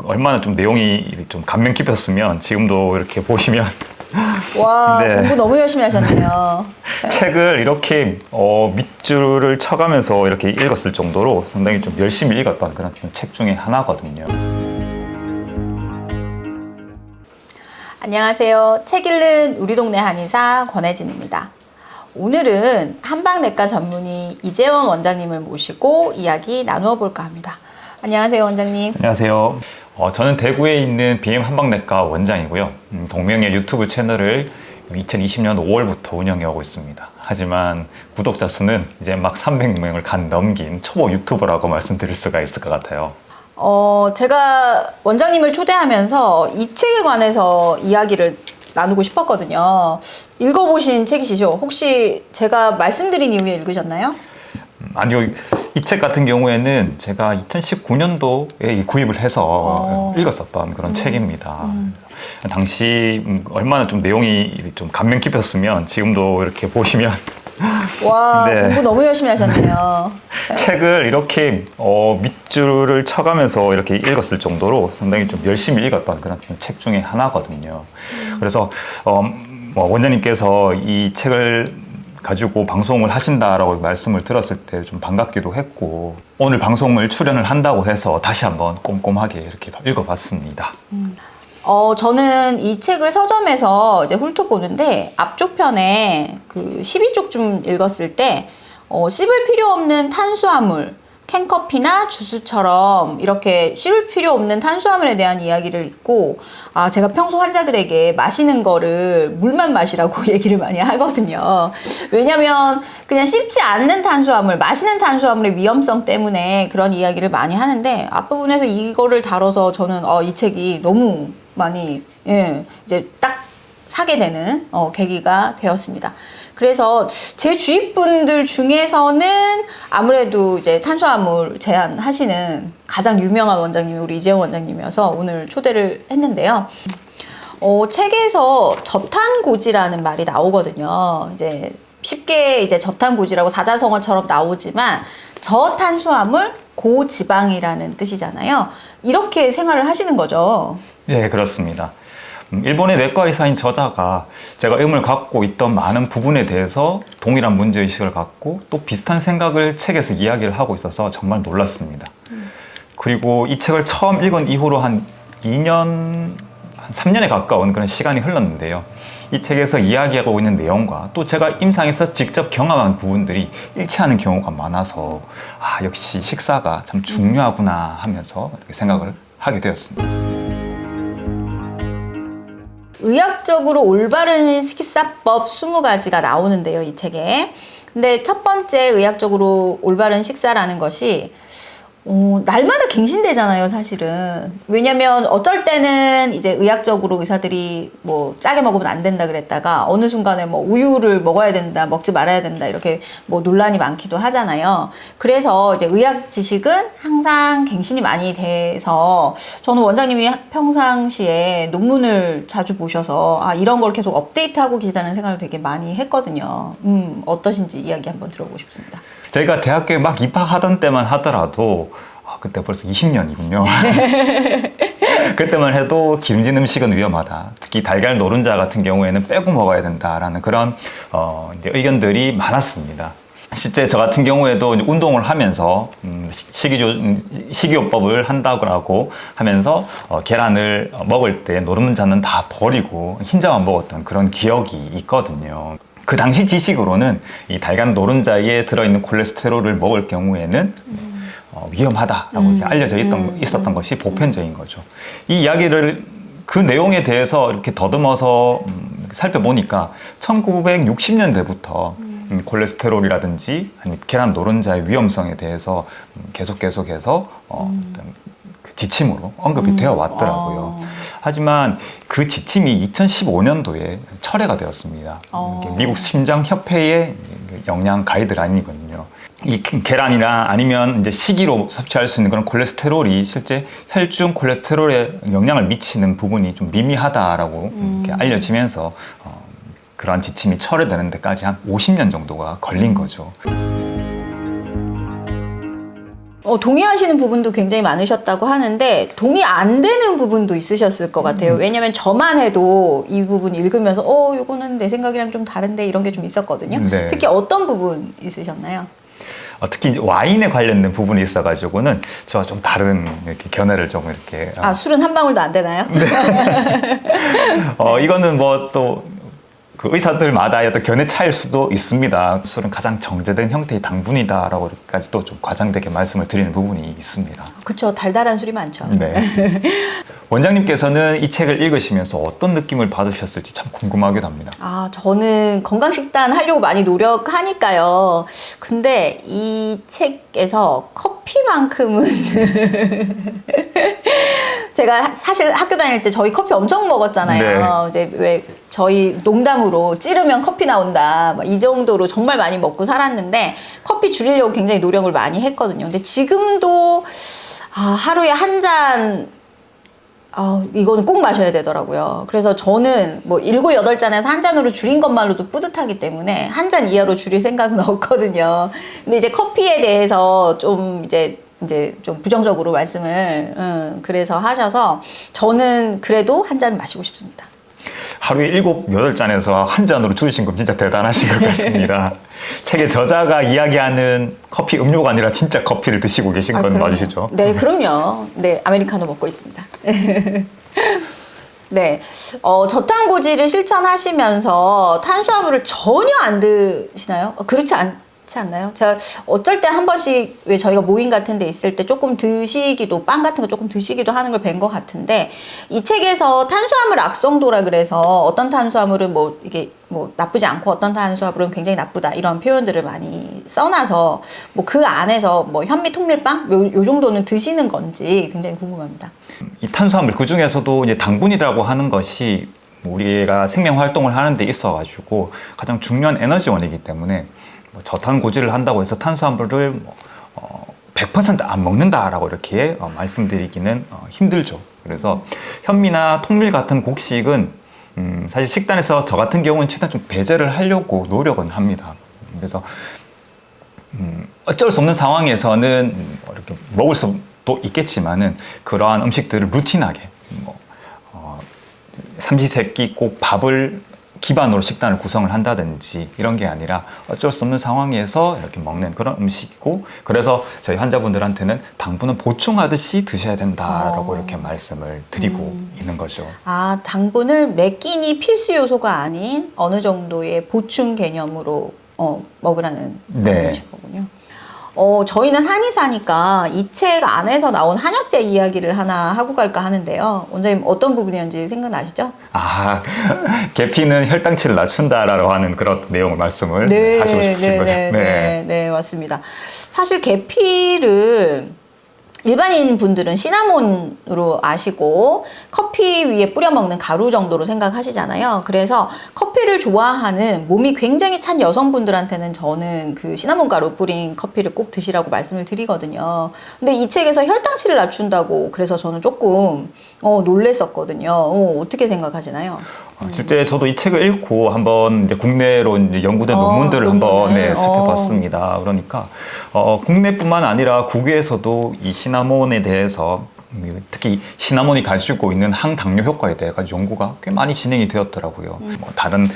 얼마나 좀 내용이 좀 감명 깊었으면 지금도 이렇게 보시면 와, 네. 공부 너무 열심히 하셨네요. 책을 이렇게 밑줄을 쳐가면서 이렇게 읽었을 정도로 상당히 좀 열심히 읽었던 그런 책 중에 하나거든요. 안녕하세요. 책 읽는 우리 동네 한의사 권혜진입니다. 오늘은 한방내과 전문의 이재원 원장님을 모시고 이야기 나누어 볼까 합니다. 안녕하세요, 원장님. 안녕하세요. 저는 대구에 있는 BM 한방내과 원장이고요. 동명의 유튜브 채널을 2020년 5월부터 운영해오고 있습니다. 하지만 구독자 수는 이제 막 300명을 넘긴 초보 유튜버라고 말씀드릴 수가 있을 것 같아요. 제가 원장님을 초대하면서 이 책에 관해서 이야기를 나누고 싶었거든요. 읽어보신 책이시죠? 혹시 제가 말씀드린 이후에 읽으셨나요? 아니요. 이 책 같은 경우에는 제가 2019년도에 구입을 해서 읽었었던 그런 책입니다. 당시 얼마나 좀 내용이 좀 감명 깊었으면 지금도 이렇게 보시면 와, 네. 공부 너무 열심히 하셨네요. 책을 이렇게 밑줄을 쳐가면서 이렇게 읽었을 정도로 상당히 좀 열심히 읽었던 그런 책 중에 하나거든요. 그래서 원장님께서 이 책을 가지고 방송을 하신다라고 말씀을 들었을 때 좀 반갑기도 했고, 오늘 방송을 출연을 한다고 해서 다시 한번 꼼꼼하게 이렇게 읽어봤습니다. 저는 이 책을 서점에서 이제 훑어보는데 앞쪽 편에 그 12쪽 읽었을 때 씹을 필요 없는 탄수화물, 캔커피나 주스처럼 이렇게 씹을 필요 없는 탄수화물에 대한 이야기를 읽고, 제가 평소 환자들에게 마시는 거를 물만 마시라고 얘기를 많이 하거든요. 왜냐면 그냥 씹지 않는 탄수화물, 마시는 탄수화물의 위험성 때문에 그런 이야기를 많이 하는데, 앞부분에서 이거를 다뤄서 저는 이 책이 너무 많이 이제 딱 사게 되는 계기가 되었습니다. 그래서 제 주위 분들 중에서는 아무래도 이제 탄수화물 제한하시는 가장 유명한 원장님이 우리 이재원 원장님이어서 오늘 초대를 했는데요. 책에서 저탄고지라는 말이 나오거든요. 이제 쉽게 이제 저탄고지라고 사자성어처럼 나오지만 저탄수화물 고지방이라는 뜻이잖아요. 이렇게 생활을 하시는 거죠. 네, 그렇습니다. 일본의 내과 의사인 저자가 제가 의문을 갖고 있던 많은 부분에 대해서 동일한 문제의식을 갖고 또 비슷한 생각을 책에서 이야기를 하고 있어서 정말 놀랐습니다. 그리고 이 책을 처음 읽은 이후로 한 3년에 가까운 그런 시간이 흘렀는데요. 이 책에서 이야기하고 있는 내용과 또 제가 임상에서 직접 경험한 부분들이 일치하는 경우가 많아서 역시 식사가 참 중요하구나 하면서 이렇게 생각을 하게 되었습니다. 의학적으로 올바른 식사법 20가지가 나오는데요, 이 책에. 근데 첫 번째 의학적으로 올바른 식사라는 것이 날마다 갱신되잖아요, 사실은. 왜냐면 어떨 때는 이제 의학적으로 의사들이 뭐 짜게 먹으면 안 된다 그랬다가 어느 순간에 뭐 우유를 먹어야 된다, 먹지 말아야 된다, 이렇게 뭐 논란이 많기도 하잖아요. 그래서 이제 의학 지식은 항상 갱신이 많이 돼서 저는 원장님이 평상시에 논문을 자주 보셔서 이런 걸 계속 업데이트하고 계시다는 생각을 되게 많이 했거든요. 어떠신지 이야기 한번 들어보고 싶습니다. 제가 대학교에 막 입학하던 때만 하더라도 그때 벌써 20년이군요. 그때만 해도 기름진 음식은 위험하다. 특히 달걀 노른자 같은 경우에는 빼고 먹어야 된다라는 그런 이제 의견들이 많았습니다. 실제 저 같은 경우에도 운동을 하면서 식이요법을 한다고 하면서 계란을 먹을 때 노른자는 다 버리고 흰자만 먹었던 그런 기억이 있거든요. 그 당시 지식으로는 이 달걀 노른자에 들어있는 콜레스테롤을 먹을 경우에는 위험하다라고 알려져 있었던 것이 보편적인 거죠. 이 이야기를 그 내용에 대해서 이렇게 더듬어서 살펴보니까 1960년대부터 콜레스테롤이라든지 아니면 계란 노른자의 위험성에 대해서 계속해서 그 지침으로 언급이 되어 왔더라고요. 하지만 그 지침이 2015년도에 철회가 되었습니다. 미국 심장협회의 영양 가이드라인이거든요. 이 계란이나 아니면 이제 식이로 섭취할 수 있는 그런 콜레스테롤이 실제 혈중 콜레스테롤에 영향을 미치는 부분이 좀 미미하다라고 이렇게 알려지면서 그러한 지침이 철회되는 데까지 한 50년 정도가 걸린 거죠. 동의하시는 부분도 굉장히 많으셨다고 하는데 동의 안 되는 부분도 있으셨을 것 같아요. 왜냐면 저만 해도 이 부분 읽으면서 요거는 내 생각이랑 좀 다른데 이런 게 좀 있었거든요. 네. 특히 어떤 부분 있으셨나요? 특히 와인에 관련된 부분이 있어가지고는 저와 좀 다른 이렇게 견해를 좀 이렇게 술은 한 방울도 안 되나요? 이거는 뭐 또 그 의사들마다의 어떤 견해 차일 수도 있습니다. 술은 가장 정제된 형태의 당분이다라고까지 또 좀 과장되게 말씀을 드리는 부분이 있습니다. 그렇죠. 달달한 술이 많죠. 네. 원장님께서는 이 책을 읽으시면서 어떤 느낌을 받으셨을지 참 궁금하기도 합니다. 저는 건강식단 하려고 많이 노력하니까요. 근데 이 책에서 커피만큼은 제가 사실 학교 다닐 때 저희 커피 엄청 먹었잖아요. 네. 이제 왜 저희 농담으로 찌르면 커피 나온다. 이 정도로 정말 많이 먹고 살았는데 커피 줄이려고 굉장히 노력을 많이 했거든요. 근데 지금도 하루에 한 잔 이거는 꼭 마셔야 되더라고요. 그래서 저는 뭐 7, 8잔에서 한 잔으로 줄인 것만으로도 뿌듯하기 때문에 한 잔 이하로 줄일 생각은 없거든요. 근데 이제 커피에 대해서 좀 이제 좀 부정적으로 말씀을 그래서 하셔서 저는 그래도 한 잔 마시고 싶습니다. 하루에 7, 8잔에서 한 잔으로 줄이신 건 진짜 대단하신 것 같습니다. 책의 저자가 이야기하는 커피 음료가 아니라 진짜 커피를 드시고 계신 건 그럼요. 맞으시죠? 네, 그럼요. 네, 아메리카노 먹고 있습니다. 네, 저탄고지를 실천하시면서 탄수화물을 전혀 안 드시나요? 그렇지 않지 않나요? 제가 어쩔 때 한 번씩 왜 저희가 모임 같은 데 있을 때 조금 드시기도 빵 같은 거 조금 드시기도 하는 걸 뵌 것 같은데 이 책에서 탄수화물 악성도라 그래서 어떤 탄수화물은 뭐 이게 뭐 나쁘지 않고 어떤 탄수화물은 굉장히 나쁘다 이런 표현들을 많이 써놔서 뭐 그 안에서 뭐 현미 통밀빵 요 정도는 드시는 건지 굉장히 궁금합니다. 이 탄수화물 그 중에서도 이제 당분이라고 하는 것이 우리가 생명 활동을 하는 데 있어가지고 가장 중요한 에너지원이기 때문에 뭐 저탄고지를 한다고 해서 탄수화물을 100%안 먹는다라고 이렇게 말씀드리기는 힘들죠. 그래서 현미나 통밀 같은 곡식은 사실 식단에서 저 같은 경우는 최대한 좀 배제를 하려고 노력은 합니다. 그래서 어쩔 수 없는 상황에서는 이렇게 먹을 수도 있겠지만은 그러한 음식들을 루틴하게 삼시세끼 꼭 밥을 기반으로 식단을 구성을 한다든지 이런 게 아니라 어쩔 수 없는 상황에서 이렇게 먹는 그런 음식이고 그래서 저희 환자분들한테는 당분은 보충하듯이 드셔야 된다라고 이렇게 말씀을 드리고 있는 거죠. 당분을 매 끼니 필수 요소가 아닌 어느 정도의 보충 개념으로 먹으라는 말씀이신 거군요. 저희는 한의사니까 이 책 안에서 나온 한약재 이야기를 하나 하고 갈까 하는데요. 원장님 어떤 부분이었는지 생각나시죠? 계피는 혈당치를 낮춘다라고 하는 그런 내용을 말씀을 하시고 싶으신 거죠. 네, 맞습니다. 사실 계피를 일반인 분들은 시나몬으로 아시고 커피 위에 뿌려 먹는 가루 정도로 생각하시잖아요. 그래서 커피를 좋아하는 몸이 굉장히 찬 여성분들한테는 저는 그 시나몬 가루 뿌린 커피를 꼭 드시라고 말씀을 드리거든요. 근데 이 책에서 혈당치를 낮춘다고 그래서 저는 조금 놀랬었거든요. 어떻게 생각하시나요? 실제 저도 이 책을 읽고 한번 이제 국내로 이제 연구된 논문들을 한번 살펴봤습니다. 그러니까 국내뿐만 아니라 국외에서도 이 시나몬에 대해서 특히 시나몬이 가지고 있는 항당뇨 효과에 대해 연구가 꽤 많이 진행이 되었더라고요. 다른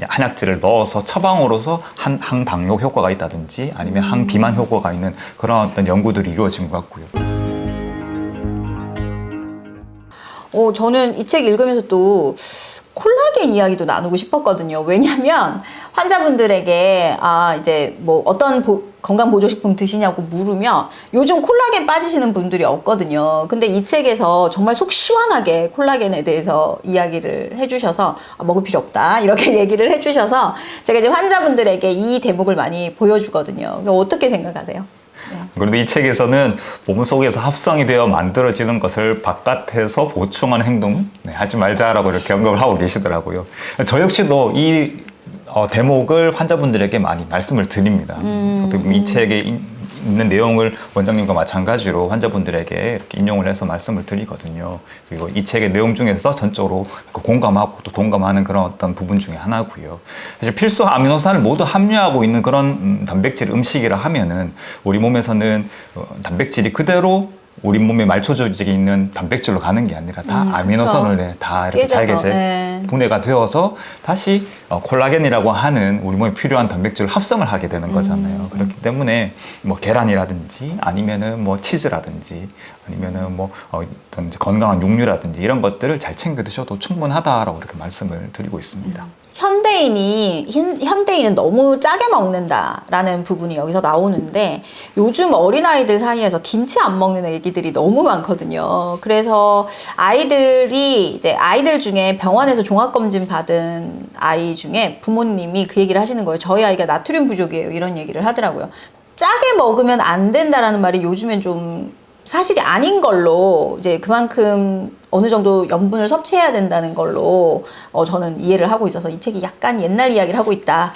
한약재를 넣어서 처방으로서 항당뇨 효과가 있다든지 아니면 항비만 효과가 있는 그런 어떤 연구들이 이루어진 것 같고요. 저는 이 책 읽으면서 또 콜라겐 이야기도 나누고 싶었거든요. 왜냐면 환자분들에게 이제 뭐 어떤 건강 보조식품 드시냐고 물으면 요즘 콜라겐 빠지시는 분들이 없거든요. 근데 이 책에서 정말 속 시원하게 콜라겐에 대해서 이야기를 해주셔서 먹을 필요 없다 이렇게 얘기를 해주셔서 제가 이제 환자분들에게 이 대목을 많이 보여주거든요. 어떻게 생각하세요? 그런데 이 책에서는 몸 속에서 합성이 되어 만들어지는 것을 바깥에서 보충하는 행동은 하지 말자라고 이렇게 언급을 하고 계시더라고요. 저 역시도 이 대목을 환자분들에게 많이 말씀을 드립니다. 어떻게 보면 이 책에 있는 내용을 원장님과 마찬가지로 환자분들에게 이렇게 인용을 해서 말씀을 드리거든요. 그리고 이 책의 내용 중에서 전적으로 공감하고 또 동감하는 그런 어떤 부분 중에 하나고요. 사실 필수 아미노산을 모두 함유하고 있는 그런 단백질 음식이라 하면은 우리 몸에서는 단백질이 그대로 우리 몸의 말초 조직에 있는 단백질로 가는 게 아니라 다 아미노산을 다 이렇게 잘게 네. 분해가 되어서 다시 콜라겐이라고 하는 우리 몸에 필요한 단백질을 합성을 하게 되는 거잖아요. 그렇기 때문에 뭐 계란이라든지 아니면은 뭐 치즈라든지 아니면은 뭐 어떤 건강한 육류라든지 이런 것들을 잘 챙겨 드셔도 충분하다라고 이렇게 말씀을 드리고 있습니다. 현대인은 너무 짜게 먹는다라는 부분이 여기서 나오는데 요즘 어린아이들 사이에서 김치 안 먹는 애기들이 너무 많거든요. 그래서 아이들 중에 병원에서 종합검진 받은 아이 중에 부모님이 그 얘기를 하시는 거예요. 저희 아이가 나트륨 부족이에요. 이런 얘기를 하더라고요. 짜게 먹으면 안 된다라는 말이 요즘엔 좀 사실이 아닌 걸로 이제 그만큼 어느 정도 염분을 섭취해야 된다는 걸로 저는 이해를 하고 있어서 이 책이 약간 옛날 이야기를 하고 있다.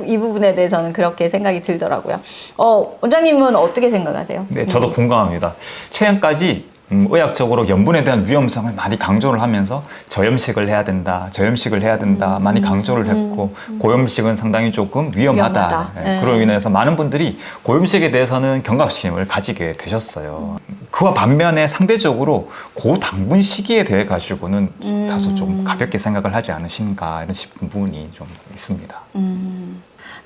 이 부분에 대해서는 그렇게 생각이 들더라고요. 원장님은 어떻게 생각하세요? 네, 저도 공감합니다. 최근까지 의학적으로 염분에 대한 위험성을 많이 강조를 하면서 저염식을 해야 된다, 많이 강조를 했고 고염식은 상당히 조금 위험하다. 네. 그로 인해서 많은 분들이 고염식에 대해서는 경각심을 가지게 되셨어요. 그와 반면에 상대적으로 고당분 시기에 대해 가지고는 다소 좀 가볍게 생각을 하지 않으신가 이런 싶은 부분이 좀 있습니다.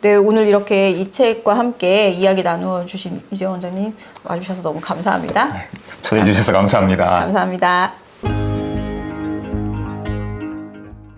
네, 오늘 이렇게 이 책과 함께 이야기 나누어 주신 이재원 원장님 와주셔서 너무 감사합니다. 초대해 주셔서 감사합니다. 감사합니다.